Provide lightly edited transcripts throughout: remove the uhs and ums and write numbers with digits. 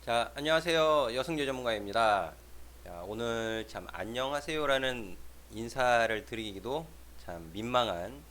자, 안녕하세요. 여승재 전문가입니다. 자, 오늘 참 안녕하세요라는 인사를 드리기도 참 민망한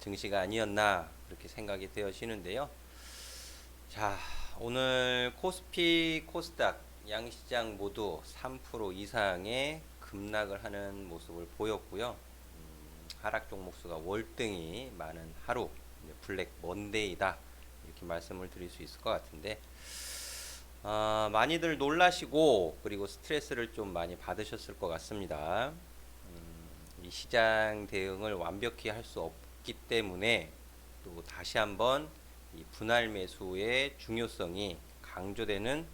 증시가 아니었나 그렇게 생각이 되어지는데요. 자, 오늘 코스피, 코스닥 양시장 모두 3% 이상의 급락을 하는 모습을 보였고요. 하락 종목 수가 월등히 많은 하루, 블랙 먼데이다 이렇게 말씀을 드릴 수 있을 것 같은데, 많이들 놀라시고 그리고 스트레스를 좀 많이 받으셨을 것 같습니다. 이 시장 대응을 완벽히 할 수 없기 때문에 또 다시 한번 이 분할 매수의 중요성이 강조되는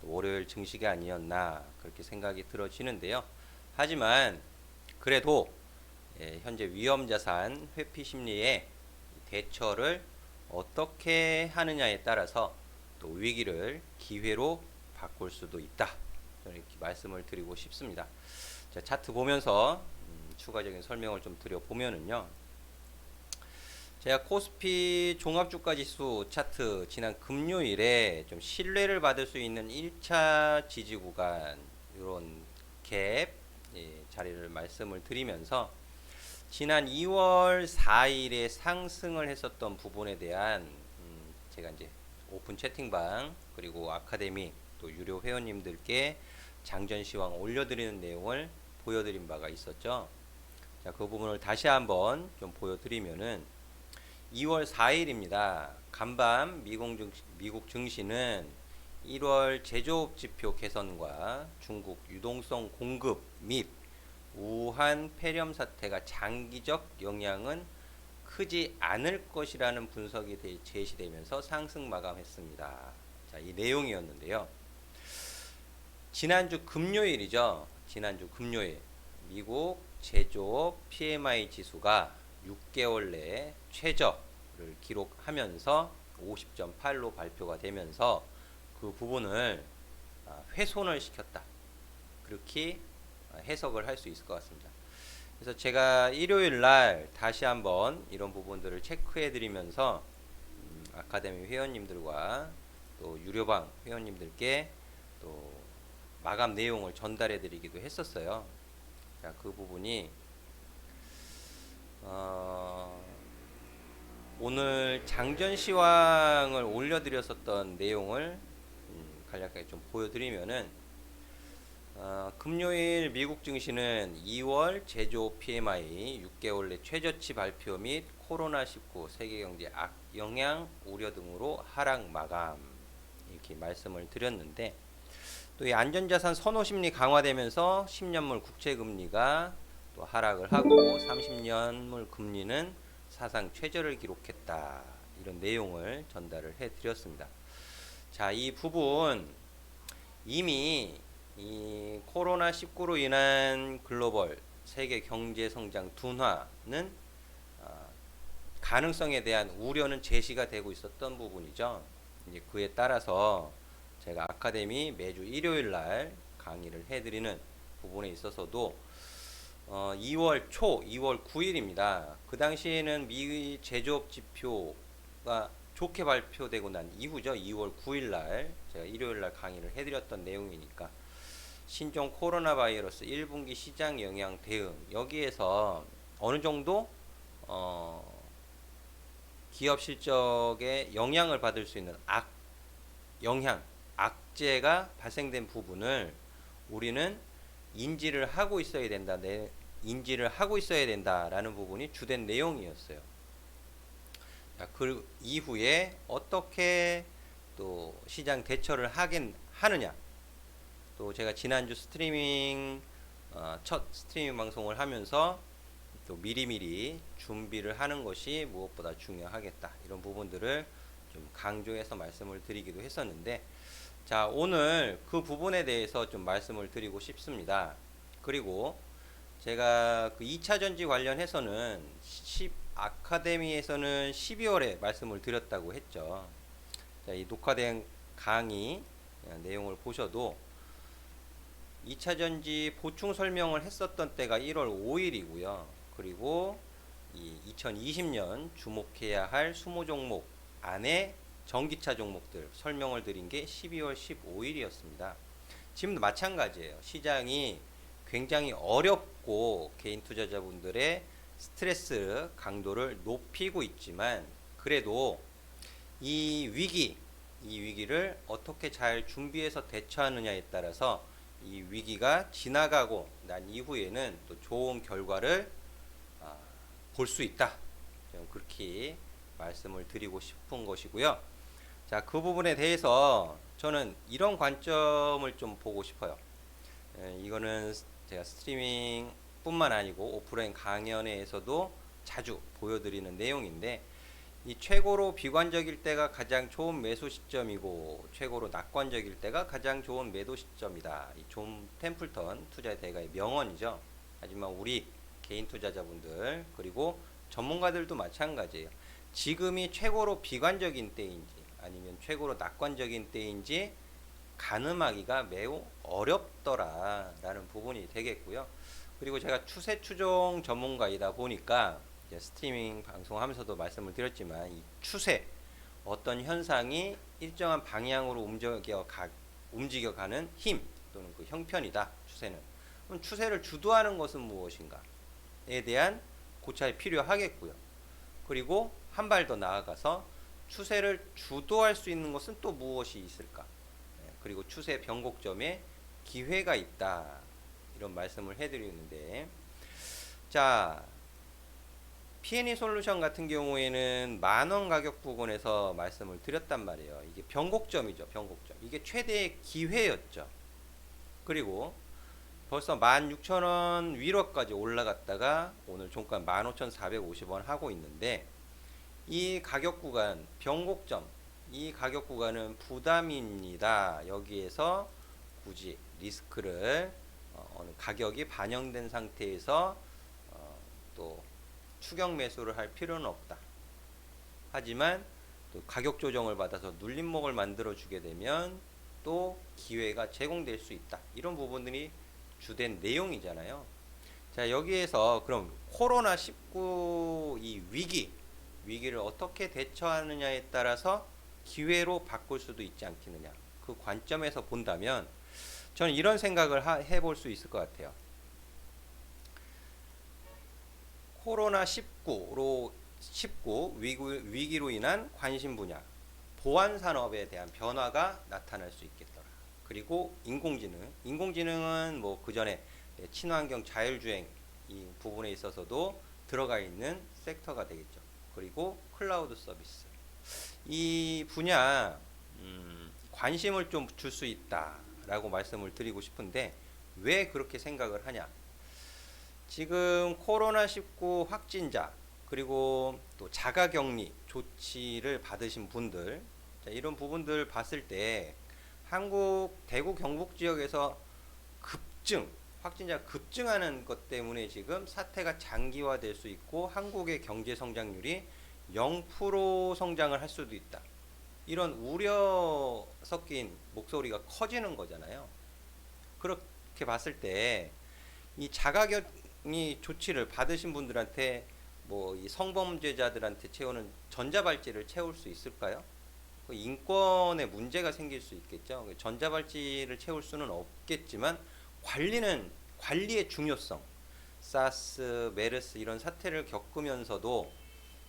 월요일 증시가 아니었나 그렇게 생각이 들어지는데요. 하지만 그래도 현재 위험자산 회피 심리의 대처를 어떻게 하느냐에 따라서 또 위기를 기회로 바꿀 수도 있다. 저는 이렇게 말씀을 드리고 싶습니다. 자, 차트 보면서 추가적인 설명을 좀 드려보면은요. 제가 코스피 종합주가지수 차트 지난 금요일에 좀 신뢰를 받을 수 있는 1차 지지 구간 이런 갭 자리를 말씀을 드리면서 지난 2월 4일에 상승을 했었던 부분에 대한 제가 이제 오픈 채팅방 그리고 아카데미 또 유료 회원님들께 장전시황 올려드리는 내용을 보여드린 바가 있었죠. 자, 그 부분을 다시 한번 좀 보여드리면은 2월 4일입니다. 간밤 미국 증시는 1월 제조업 지표 개선과 중국 유동성 공급 및 우한 폐렴 사태가 장기적 영향은 크지 않을 것이라는 분석이 제시되면서 상승 마감했습니다. 자, 이 내용이었는데요. 지난주 금요일이죠. 지난주 금요일 미국 제조업 PMI 지수가 6개월 내 최저를 기록하면서 50.8로 발표가 되면서 그 부분을 훼손을 시켰다. 그렇게 해석을 할 수 있을 것 같습니다. 그래서 제가 일요일 날 다시 한번 이런 부분들을 체크해 드리면서 아카데미 회원님들과 또 유료방 회원님들께 또 마감 내용을 전달해 드리기도 했었어요. 자, 그 부분이 오늘 장전 시황을 올려드렸었던 내용을 간략하게 좀 보여드리면은 금요일 미국 증시는 2월 제조업 PMI 6개월 내 최저치 발표 및 코로나19 세계경제 악영향 우려 등으로 하락 마감 이렇게 말씀을 드렸는데 또 이 안전자산 선호 심리 강화되면서 10년물 국채금리가 또 하락을 하고 30년물 금리는 사상 최저를 기록했다. 이런 내용을 전달을 해 드렸습니다. 자, 이 부분 이미 이 코로나19로 인한 글로벌 세계 경제 성장 둔화는 가능성에 대한 우려는 제시가 되고 있었던 부분이죠. 이제 그에 따라서 제가 아카데미 매주 일요일 날 강의를 해드리는 부분에 있어서도 2월 초, 2월 9일입니다. 그 당시에는 미 제조업 지표가 좋게 발표되고 난 이후죠. 2월 9일 날 제가 일요일 날 강의를 해드렸던 내용이니까 신종 코로나 바이러스 1분기 시장 영향 대응 여기에서 어느 정도 기업 실적에 영향을 받을 수 있는 악재가 발생된 부분을 우리는 인지를 하고 있어야 된다. 인지를 하고 있어야 된다라는 부분이 주된 내용이었어요. 자, 그 이후에 어떻게 또 시장 대처를 하느냐. 또 제가 지난주 첫 스트리밍 방송을 하면서 또 미리미리 준비를 하는 것이 무엇보다 중요하겠다. 이런 부분들을 좀 강조해서 말씀을 드리기도 했었는데, 자, 오늘 그 부분에 대해서 좀 말씀을 드리고 싶습니다. 그리고 제가 그 2차 전지 관련해서는 아카데미에서는 12월에 말씀을 드렸다고 했죠. 자, 이 녹화된 강의 내용을 보셔도 2차 전지 보충 설명을 했었던 때가 1월 5일이고요. 그리고 이 2020년 주목해야 할 수모 종목 안에 전기차 종목들 설명을 드린 게 12월 15일이었습니다. 지금도 마찬가지예요. 시장이 굉장히 어렵고 개인 투자자분들의 스트레스 강도를 높이고 있지만 그래도 이 위기를 어떻게 잘 준비해서 대처하느냐에 따라서 이 위기가 지나가고 난 이후에는 또 좋은 결과를 볼 수 있다. 그렇게 말씀을 드리고 싶은 것이고요. 자, 그 부분에 대해서 저는 이런 관점을 좀 보고 싶어요. 이거는 제가 스트리밍 뿐만 아니고 오프라인 강연회에서도 자주 보여드리는 내용인데, 이 최고로 비관적일 때가 가장 좋은 매수 시점이고 최고로 낙관적일 때가 가장 좋은 매도 시점이다. 이 존 템플턴 투자 대가의 명언이죠. 하지만 우리 개인 투자자분들 그리고 전문가들도 마찬가지예요. 지금이 최고로 비관적인 때인지 아니면 최고로 낙관적인 때인지 가늠하기가 매우 어렵더라라는 부분이 되겠고요. 그리고 제가 추세 추종 전문가이다 보니까 스트리밍 방송하면서도 말씀을 드렸지만 이 추세, 어떤 현상이 일정한 방향으로 움직여가는 힘 또는 그 형편이다. 추세는. 그럼 추세를 주도하는 것은 무엇인가에 대한 고찰이 필요하겠고요. 그리고 한 발 더 나아가서 추세를 주도할 수 있는 것은 또 무엇이 있을까? 그리고 추세 변곡점에 기회가 있다. 이런 말씀을 해드리는데, 자, P&E 솔루션 같은 경우에는 만원 가격 부근에서 말씀을 드렸단 말이에요. 이게 변곡점이죠. 변곡점. 이게 최대의 기회였죠. 그리고 벌써 16,000원 위로까지 올라갔다가 오늘 종가 15,450원 하고 있는데, 이 가격 구간 변곡점, 이 가격 구간은 부담입니다. 여기에서 굳이 리스크를 어느 가격이 반영된 상태에서 또 추격 매수를 할 필요는 없다. 하지만 또 가격 조정을 받아서 눌림목을 만들어 주게 되면 또 기회가 제공될 수 있다. 이런 부분들이 주된 내용이잖아요. 자, 여기에서 그럼 코로나19 이 위기를 어떻게 대처하느냐에 따라서 기회로 바꿀 수도 있지 않겠느냐. 그 관점에서 본다면 저는 이런 생각을 해볼 수 있을 것 같아요. 코로나19 위기로 인한 관심 분야, 보안 산업에 대한 변화가 나타날 수 있겠더라. 그리고 인공지능은 뭐 그 전에 친환경 자율주행 이 부분에 있어서도 들어가 있는 섹터가 되겠죠. 그리고 클라우드 서비스. 이 분야 관심을 좀 줄 수 있다라고 말씀을 드리고 싶은데 왜 그렇게 생각을 하냐? 지금 코로나19 확진자 그리고 또 자가격리 조치를 받으신 분들, 자, 이런 부분들 봤을 때 한국 대구 경북 지역에서 확진자 급증하는 것 때문에 지금 사태가 장기화될 수 있고 한국의 경제 성장률이 0% 성장을 할 수도 있다. 이런 우려 섞인 목소리가 커지는 거잖아요. 그렇게 봤을 때 이 자가격리 조치를 받으신 분들한테 뭐 이 성범죄자들한테 채우는 전자발찌를 채울 수 있을까요? 그 인권에 문제가 생길 수 있겠죠. 전자발찌를 채울 수는 없겠지만 관리의 중요성, 사스, 메르스 이런 사태를 겪으면서도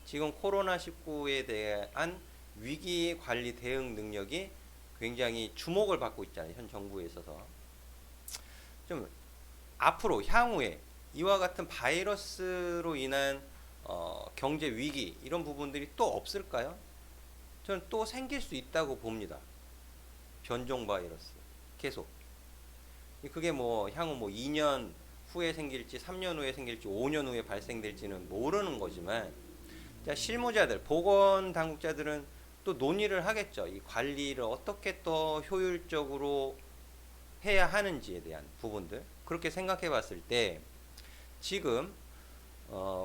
지금 코로나19에 대한 위기 관리 대응 능력이 굉장히 주목을 받고 있잖아요. 현 정부에 있어서. 좀 앞으로 향후에 이와 같은 바이러스로 인한 경제 위기 이런 부분들이 또 없을까요? 저는 또 생길 수 있다고 봅니다. 변종 바이러스 계속. 그게 뭐 향후 뭐 2년 후에 생길지 3년 후에 생길지 5년 후에 발생될지는 모르는 거지만, 자, 실무자들, 보건 당국자들은 또 논의를 하겠죠. 이 관리를 어떻게 더 효율적으로 해야 하는지에 대한 부분들. 그렇게 생각해 봤을 때 지금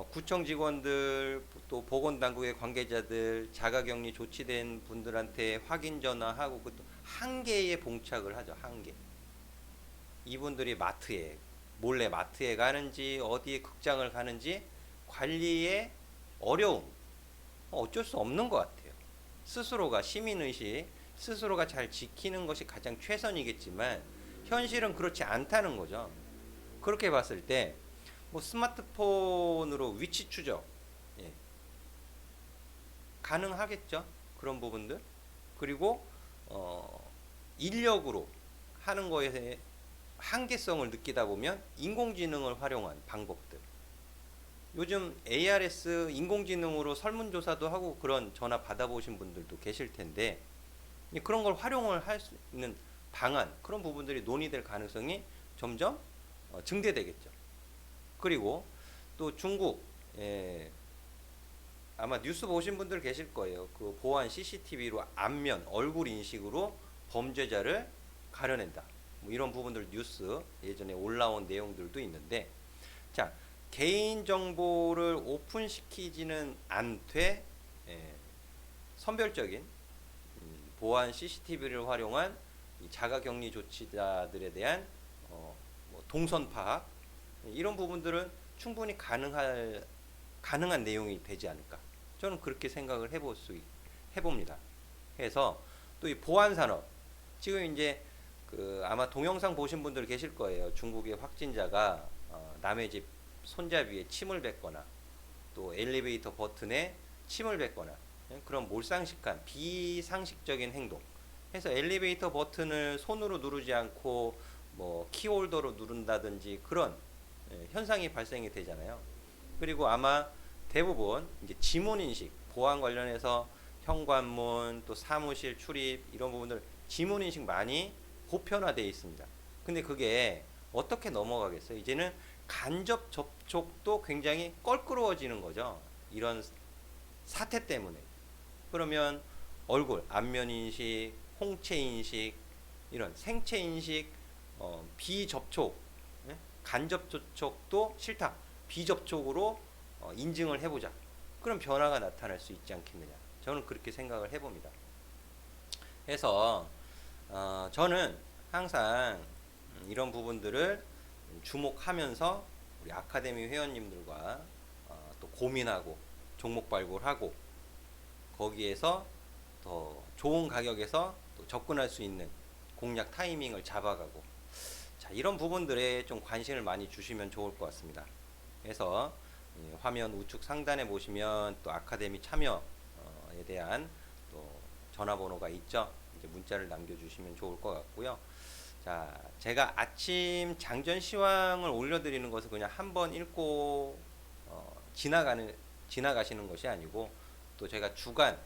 구청 직원들 또 보건당국의 관계자들 자가격리 조치된 분들한테 확인 전화하고 그것도 한개에 봉착을 하죠. 한개. 이분들이 몰래 마트에 가는지 어디에 극장을 가는지 관리에 어려움 어쩔 수 없는 것 같아요. 스스로가 시민의식, 스스로가 잘 지키는 것이 가장 최선이겠지만 현실은 그렇지 않다는 거죠. 그렇게 봤을 때 뭐 스마트폰으로 위치 추적, 예, 가능하겠죠. 그런 부분들. 그리고 인력으로 하는 거에 한계성을 느끼다 보면 인공지능을 활용한 방법들. 요즘 ARS 인공지능으로 설문조사도 하고 그런 전화 받아보신 분들도 계실 텐데 그런 걸 활용을 할 수 있는 방안, 그런 부분들이 논의될 가능성이 점점 증대되겠죠. 그리고 또 중국, 아마 뉴스 보신 분들 계실 거예요. 그 보안 CCTV로 안면, 얼굴 인식으로 범죄자를 가려낸다. 뭐 이런 부분들 뉴스 예전에 올라온 내용들도 있는데, 자, 개인 정보를 오픈시키지는 않되 선별적인 보안 CCTV를 활용한 이 자가격리 조치자들에 대한 뭐 동선 파악, 이런 부분들은 충분히 가능한 내용이 되지 않을까. 저는 그렇게 생각을 해봅니다. 그래서 또 이 보안 산업, 지금 이제 그 아마 동영상 보신 분들 계실 거예요. 중국의 확진자가 남의 집 손잡이에 침을 뱉거나 또 엘리베이터 버튼에 침을 뱉거나 그런 몰상식한 비상식적인 행동. 해서 엘리베이터 버튼을 손으로 누르지 않고 뭐 키홀더로 누른다든지 그런 현상이 발생이 되잖아요. 그리고 아마 대부분 이제 지문 인식, 보안 관련해서 현관문 또 사무실 출입 이런 부분들 지문 인식 많이 보편화되어 있습니다. 근데 그게 어떻게 넘어가겠어요? 이제는 간접 접촉도 굉장히 껄끄러워지는 거죠. 이런 사태 때문에. 그러면 얼굴, 안면 인식, 홍채 인식, 이런 생체 인식, 비접촉, 간접 접촉도 싫다. 비접촉으로 인증을 해보자. 그런 변화가 나타날 수 있지 않겠느냐. 저는 그렇게 생각을 해봅니다. 그래서 저는 항상 이런 부분들을 주목하면서 우리 아카데미 회원님들과 또 고민하고 종목 발굴하고 거기에서 더 좋은 가격에서 또 접근할 수 있는 공략 타이밍을 잡아가고, 자, 이런 부분들에 좀 관심을 많이 주시면 좋을 것 같습니다. 그래서 화면 우측 상단에 보시면 또 아카데미 참여에 대한 또 전화번호가 있죠. 이제 문자를 남겨주시면 좋을 것 같고요. 자, 제가 아침 장전 시황을 올려드리는 것은 그냥 한번 읽고 지나가시는 것이 아니고, 또 제가 주간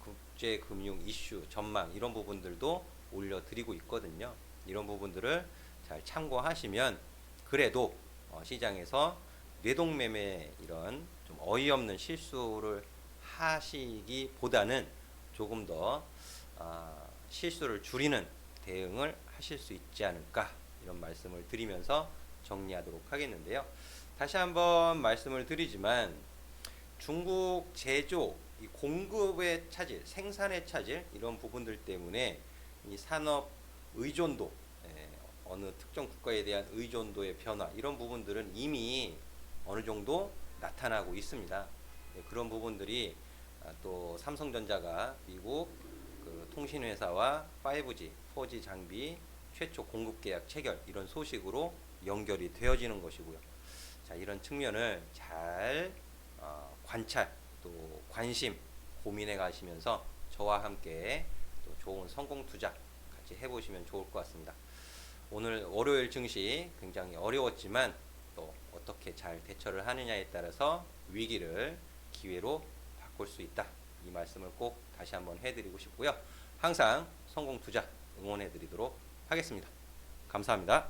국제금융 이슈 전망 이런 부분들도 올려드리고 있거든요. 이런 부분들을 잘 참고하시면 그래도 시장에서 뇌동매매 이런 좀 어이없는 실수를 하시기보다는 조금 더 실수를 줄이는 대응을 하실 수 있지 않을까, 이런 말씀을 드리면서 정리하도록 하겠는데요. 다시 한번 말씀을 드리지만 중국 제조, 이 공급의 차질, 생산의 차질 이런 부분들 때문에 이 산업 의존도, 어느 특정 국가에 대한 의존도의 변화 이런 부분들은 이미 어느 정도 나타나고 있습니다. 그런 부분들이 또 삼성전자가 미국 그 통신회사와 5G, 4G 장비 최초 공급 계약 체결 이런 소식으로 연결이 되어지는 것이고요. 자, 이런 측면을 잘 관찰 또 관심 고민해 가시면서 저와 함께 또 좋은 성공 투자 같이 해보시면 좋을 것 같습니다. 오늘 월요일 증시 굉장히 어려웠지만 또 어떻게 잘 대처를 하느냐에 따라서 위기를 기회로 바꿀 수 있다. 이 말씀을 꼭 다시 한번 해드리고 싶고요. 항상 성공 투자 응원해 드리도록 하겠습니다. 감사합니다.